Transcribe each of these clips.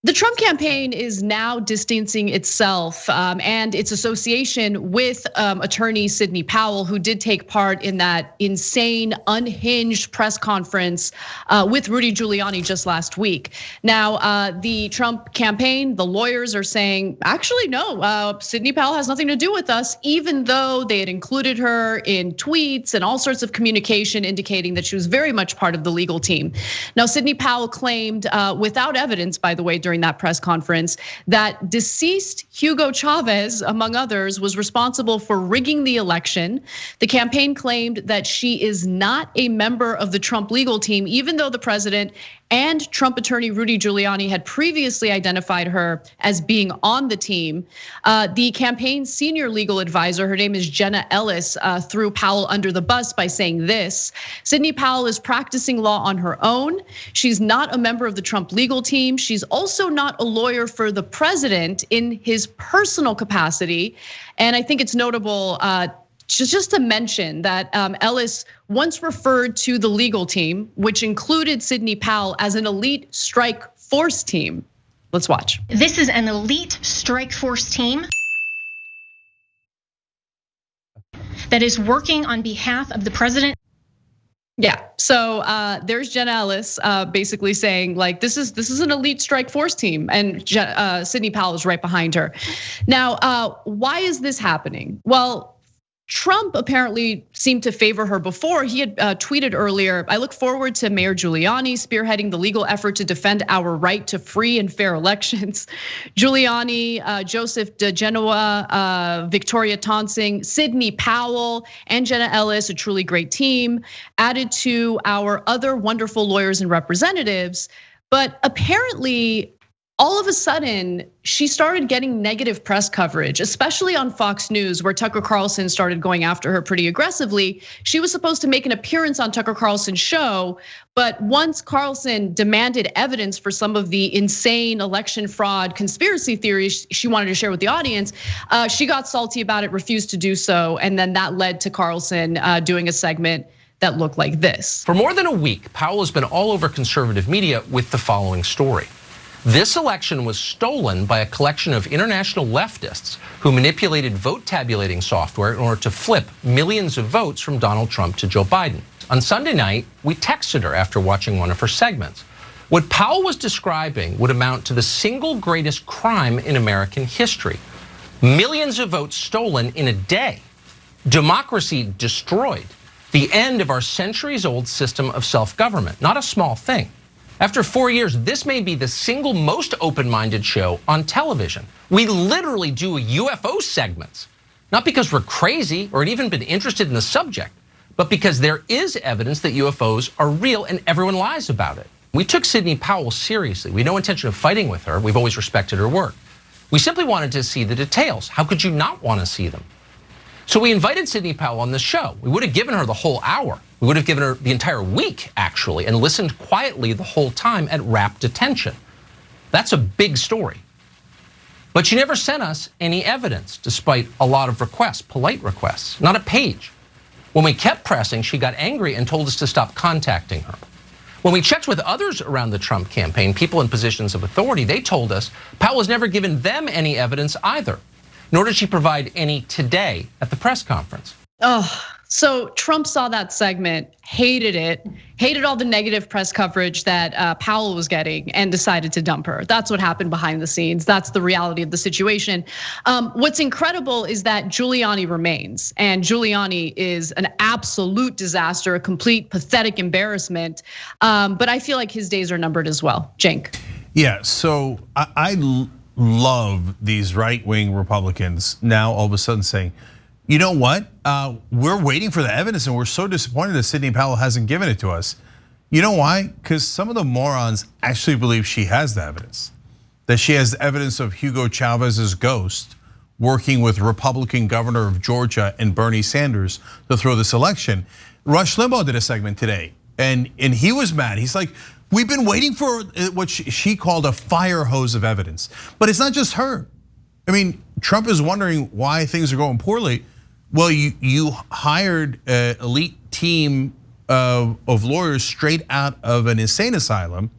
The Trump campaign is now distancing itself and its association with attorney Sidney Powell, who did take part in that insane, unhinged press conference with Rudy Giuliani just last week. Now, the Trump campaign, the lawyers are saying, actually, no, Sidney Powell has nothing to do with us, even though they had included her in tweets and all sorts of communication indicating that she was very much part of the legal team. Now, Sidney Powell claimed, without evidence, by the way, during that press conference, that deceased Hugo Chávez, among others, was responsible for rigging the election. The campaign claimed that she is not a member of the Trump legal team, even though the president and Trump attorney Rudy Giuliani had previously identified her as being on the team. The campaign's senior legal advisor, her name is Jenna Ellis, threw Powell under the bus by saying this: Sidney Powell is practicing law on her own. She's not a member of the Trump legal team. She's also not a lawyer for the president in his personal capacity. And I think it's notable just to mention that Ellis once referred to the legal team, which included Sidney Powell, as an elite strike force team. Let's watch. This is an elite strike force team that is working on behalf of the president. Yeah, so there's Jenna Ellis basically saying, like, this is an elite strike force team, and Sidney Powell is right behind her. Now, why is this happening? Well, Trump apparently seemed to favor her before. He had tweeted earlier, I look forward to Mayor Giuliani spearheading the legal effort to defend our right to free and fair elections. Giuliani, Joseph DeGenoa, Victoria Tonsing, Sidney Powell, and Jenna Ellis, a truly great team, added to our other wonderful lawyers and representatives. But apparently, all of a sudden, she started getting negative press coverage, especially on Fox News, where Tucker Carlson started going after her pretty aggressively. She was supposed to make an appearance on Tucker Carlson's show, but once Carlson demanded evidence for some of the insane election fraud conspiracy theories she wanted to share with the audience, she got salty about it, refused to do so, and then that led to Carlson doing a segment that looked like this. For more than a week, Powell has been all over conservative media with the following story. This election was stolen by a collection of international leftists who manipulated vote tabulating software in order to flip millions of votes from Donald Trump to Joe Biden. On Sunday night, we texted her after watching one of her segments. What Powell was describing would amount to the single greatest crime in American history. Millions of votes stolen in a day. Democracy destroyed. The end of our centuries-old system of self-government. Not a small thing. After 4 years, this may be the single most open-minded show on television. We literally do UFO segments, not because we're crazy or had even been interested in the subject, but because there is evidence that UFOs are real and everyone lies about it. We took Sidney Powell seriously. We had no intention of fighting with her. We've always respected her work. We simply wanted to see the details. How could you not want to see them? So we invited Sidney Powell on the show. We would have given her the whole hour. We would have given her the entire week, actually, and listened quietly the whole time at rapt attention. That's a big story. But she never sent us any evidence, despite a lot of requests, polite requests, not a page. When we kept pressing, she got angry and told us to stop contacting her. When we checked with others around the Trump campaign, people in positions of authority, they told us Powell has never given them any evidence either, nor did she provide any today at the press conference. So Trump saw that segment, hated it, hated all the negative press coverage that Powell was getting, and decided to dump her. That's what happened behind the scenes. That's the reality of the situation. What's incredible is that Giuliani remains, and Giuliani is an absolute disaster, a complete pathetic embarrassment. But I feel like his days are numbered as well. Cenk. Yeah, so I love these right-wing Republicans now all of a sudden saying, you know what? We're waiting for the evidence and we're so disappointed that Sidney Powell hasn't given it to us. You know why? Because some of the morons actually believe she has the evidence. That she has evidence of Hugo Chávez's ghost working with Republican governor of Georgia and Bernie Sanders to throw this election. Rush Limbaugh did a segment today and he was mad. He's like, we've been waiting for what she called a fire hose of evidence. But it's not just her. I mean, Trump is wondering why things are going poorly. Well, you hired an elite team of lawyers straight out of an insane asylum.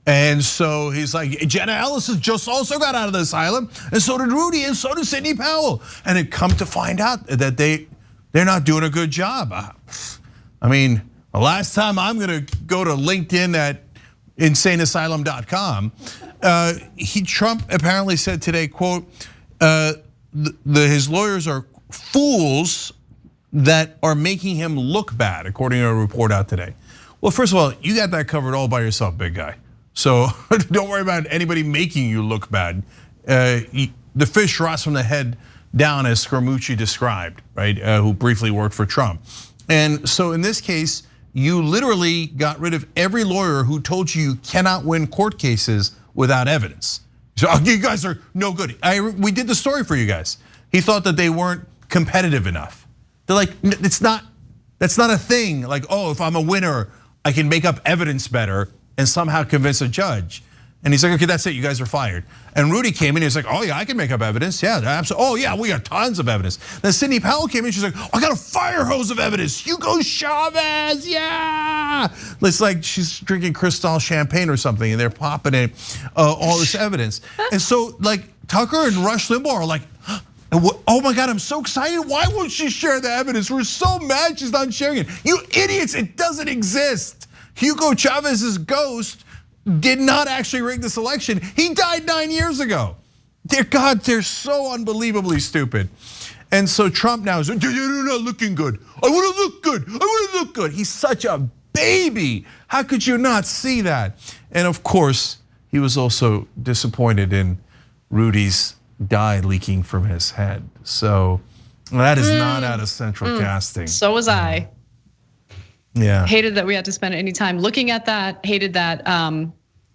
And so he's like, Jenna Ellis has just also got out of the asylum, and so did Rudy, and so did Sidney Powell. And it come to find out that they're not doing a good job. I mean, the last time I'm gonna go to LinkedIn at insaneasylum.com, Trump apparently said today, quote, his lawyers are fools that are making him look bad, according to a report out today. Well, first of all, you got that covered all by yourself, big guy. So don't worry about anybody making you look bad. The fish rots from the head down, as Scaramucci described, right? Who briefly worked for Trump. And so in this case, you literally got rid of every lawyer who told you cannot win court cases without evidence. So you guys are no good. We did the story for you guys. He thought that they weren't competitive enough. They're like, that's not a thing. Like, oh, if I'm a winner, I can make up evidence better and somehow convince a judge. And he's like, okay, that's it, you guys are fired. And Rudy came in, he's like, oh yeah, I can make up evidence. Yeah, absolutely. Oh yeah, we got tons of evidence. Then Sidney Powell came in, she's like, oh, I got a fire hose of evidence. Hugo Chávez, yeah. It's like she's drinking Cristal champagne or something, and they're popping in all this evidence. And so like Tucker and Rush Limbaugh are like, oh my God, I'm so excited. Why won't she share the evidence? We're so mad she's not sharing it. You idiots, it doesn't exist. Hugo Chávez's ghost did not actually rig this election. He died 9 years ago. Dear God, they're so unbelievably stupid. And so Trump now is, you're not looking good. I wanna look good, I wanna look good. He's such a baby. How could you not see that? And of course, he was also disappointed in Rudy's dye leaking from his head. So that is not out of central casting. So was I. Yeah. Hated that we had to spend any time looking at that. Hated that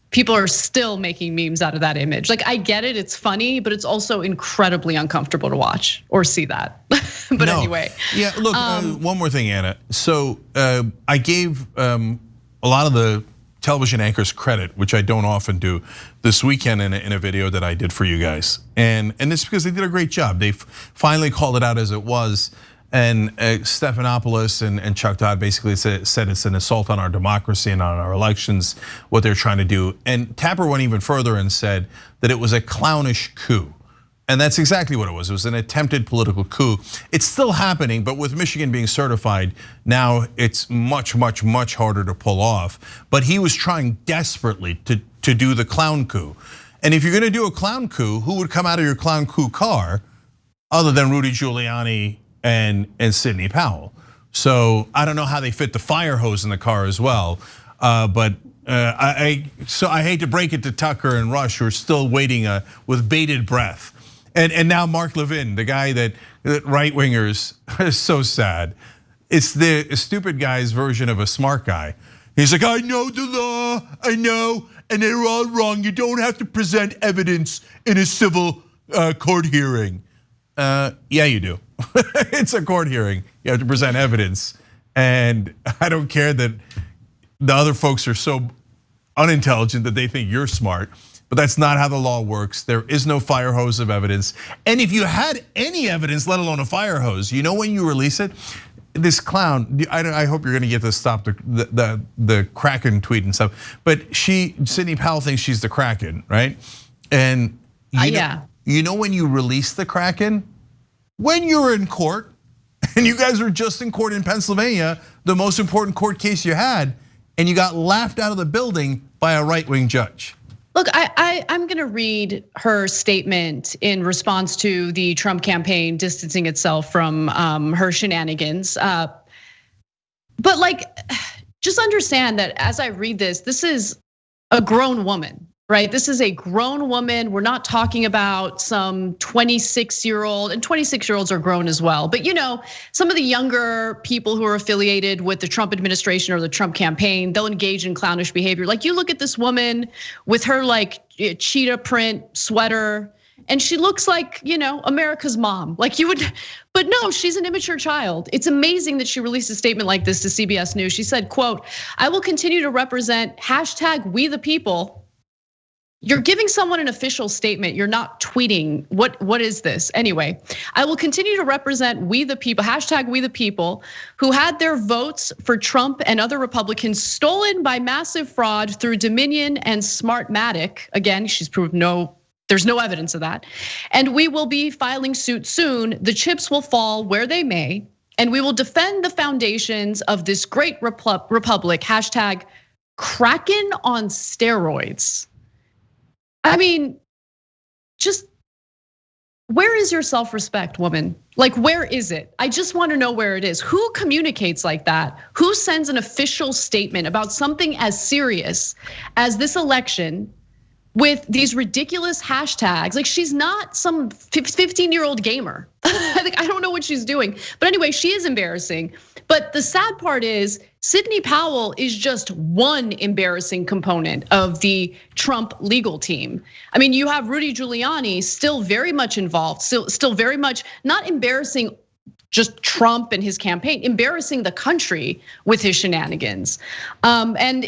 people are still making memes out of that image. Like, I get it, it's funny, but it's also incredibly uncomfortable to watch or see that. But anyway. Yeah, look, one more thing, Anna. So I gave a lot of the television anchors credit, which I don't often do, this weekend in a video that I did for you guys. And it's because they did a great job. They finally called it out as it was. And Stephanopoulos and Chuck Todd basically said it's an assault on our democracy and on our elections, what they're trying to do. And Tapper went even further and said that it was a clownish coup. And that's exactly what it was. It was an attempted political coup. It's still happening, but with Michigan being certified, now it's much, much, much harder to pull off. But he was trying desperately to do the clown coup. And if you're gonna do a clown coup, who would come out of your clown coup car other than Rudy Giuliani and Sidney Powell? So I don't know how they fit the fire hose in the car as well. But I hate to break it to Tucker and Rush, who are still waiting with bated breath. And now Mark Levin, the guy that right wingers is so sad. It's the stupid guy's version of a smart guy. He's like, I know the law, I know, and they're all wrong. You don't have to present evidence in a civil court hearing. Yeah, you do. It's a court hearing. You have to present evidence. And I don't care that the other folks are so unintelligent that they think you're smart, but that's not how the law works. There is no fire hose of evidence. And if you had any evidence, let alone a fire hose, you know when you release it? This clown, I hope you're gonna get to stop the Kraken tweet and stuff, but Sidney Powell thinks she's the Kraken, right? And you know when you release the Kraken? When you're in court, and you guys were just in court in Pennsylvania, the most important court case you had, and you got laughed out of the building by a right-wing judge. Look, I'm gonna read her statement in response to the Trump campaign distancing itself from her shenanigans. But like, just understand that as I read this is a grown woman. Right, this is a grown woman. We're not talking about some 26-year-old, and 26-year-olds are grown as well. But some of the younger people who are affiliated with the Trump administration or the Trump campaign, they'll engage in clownish behavior. Like, you look at this woman with her like cheetah print sweater, and she looks like America's mom. Like you would, but no, she's an immature child. It's amazing that she released a statement like this to CBS News. She said, quote, "I will continue to represent #WeThePeople." You're giving someone an official statement. You're not tweeting. What is this? Anyway, I will continue to represent we the people, hashtag we the people, who had their votes for Trump and other Republicans stolen by massive fraud through Dominion and Smartmatic. Again, she's proved there's no evidence of that. And we will be filing suit soon. The chips will fall where they may, and we will defend the foundations of this great republic, hashtag Kraken on steroids. I mean, just where is your self-respect, woman? Like, where is it? I just want to know where it is. Who communicates like that? Who sends an official statement about something as serious as this election with these ridiculous hashtags? Like, she's not some 15-year-old gamer. I don't know what she's doing. But anyway, she is embarrassing. But the sad part is Sidney Powell is just one embarrassing component of the Trump legal team. I mean, you have Rudy Giuliani still very much involved, still very much not embarrassing just Trump and his campaign, embarrassing the country with his shenanigans. And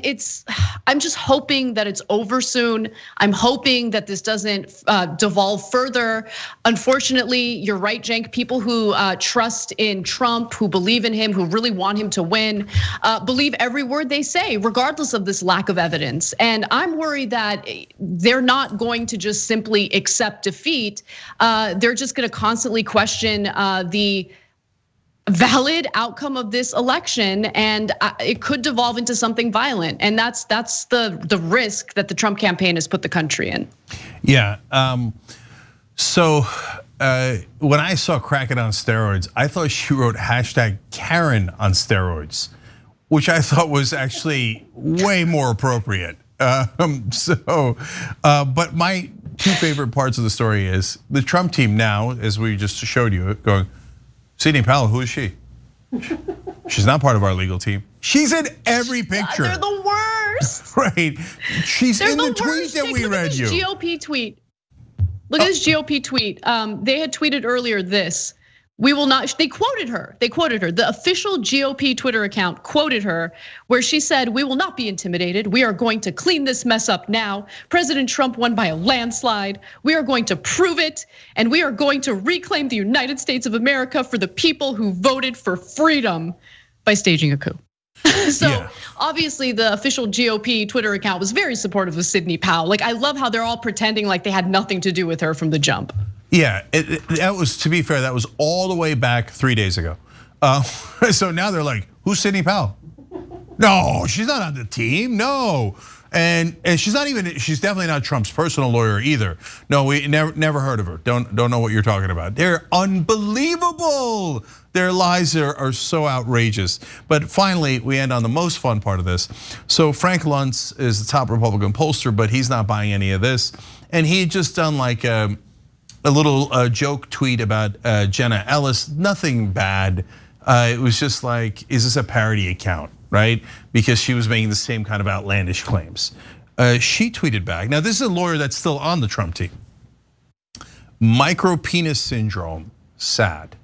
I'm just hoping that it's over soon. I'm hoping that this doesn't devolve further. Unfortunately, you're right, Cenk, people who trust in Trump, who believe in him, who really want him to win, believe every word they say, regardless of this lack of evidence. And I'm worried that they're not going to just simply accept defeat. They're just gonna constantly question the valid outcome of this election, and it could devolve into something violent. And that's the risk that the Trump campaign has put the country in. Yeah, so when I saw Kraken on steroids, I thought she wrote hashtag Karen on steroids, which I thought was actually way more appropriate. But my two favorite parts of the story is the Trump team now, as we just showed you, going, Sidney Powell, who is she? She's not part of our legal team. She's in every picture. They're the worst. Right, she's in the tweet that we read you. GOP tweet. Look at this GOP tweet. They had tweeted earlier this. We will not, they quoted her. The official GOP Twitter account quoted her where she said, we will not be intimidated. We are going to clean this mess up now. President Trump won by a landslide. We are going to prove it. And we are going to reclaim the United States of America for the people who voted for freedom by staging a coup. So obviously the official GOP Twitter account was very supportive of Sidney Powell. Like, I love how they're all pretending like they had nothing to do with her from the jump. Yeah, that was, to be fair, that was all the way back 3 days ago. So now they're like, who's Sidney Powell? No, she's not on the team, no. And she's definitely not Trump's personal lawyer either. No, we never heard of her. Don't know what you're talking about. They're unbelievable. Their lies are so outrageous. But finally, we end on the most fun part of this. So Frank Luntz is the top Republican pollster, but he's not buying any of this. And he had just done like a little joke tweet about Jenna Ellis, nothing bad. It was just like, is this a parody account, right? Because she was making the same kind of outlandish claims. She tweeted back. Now this is a lawyer that's still on the Trump team. Micro penis syndrome, sad.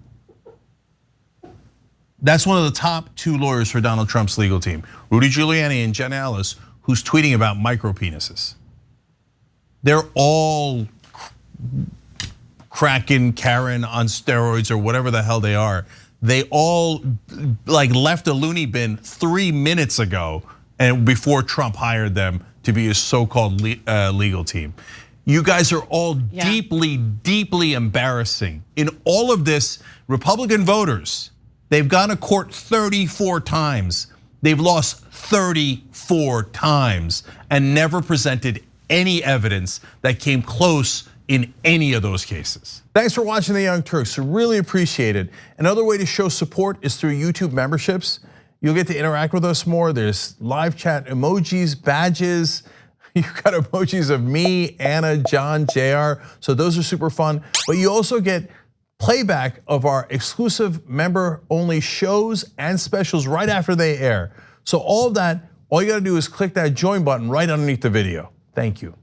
That's one of the top two lawyers for Donald Trump's legal team, Rudy Giuliani and Jenna Ellis, who's tweeting about micro penises. They're all Kraken, Karen on steroids or whatever the hell they are. They all like left a loony bin 3 minutes ago, and before Trump hired them to be his so-called legal team. You guys are all deeply, deeply embarrassing. In all of this, Republican voters, they've gone to court 34 times. They've lost 34 times and never presented any evidence that came close in any of those cases. Thanks for watching The Young Turks, really appreciate it. Another way to show support is through YouTube memberships. You'll get to interact with us more. There's live chat emojis, badges. You've got emojis of me, Anna, John, JR. So those are super fun. But you also get playback of our exclusive member-only shows and specials right after they air. So all of that, all you gotta do is click that join button right underneath the video. Thank you.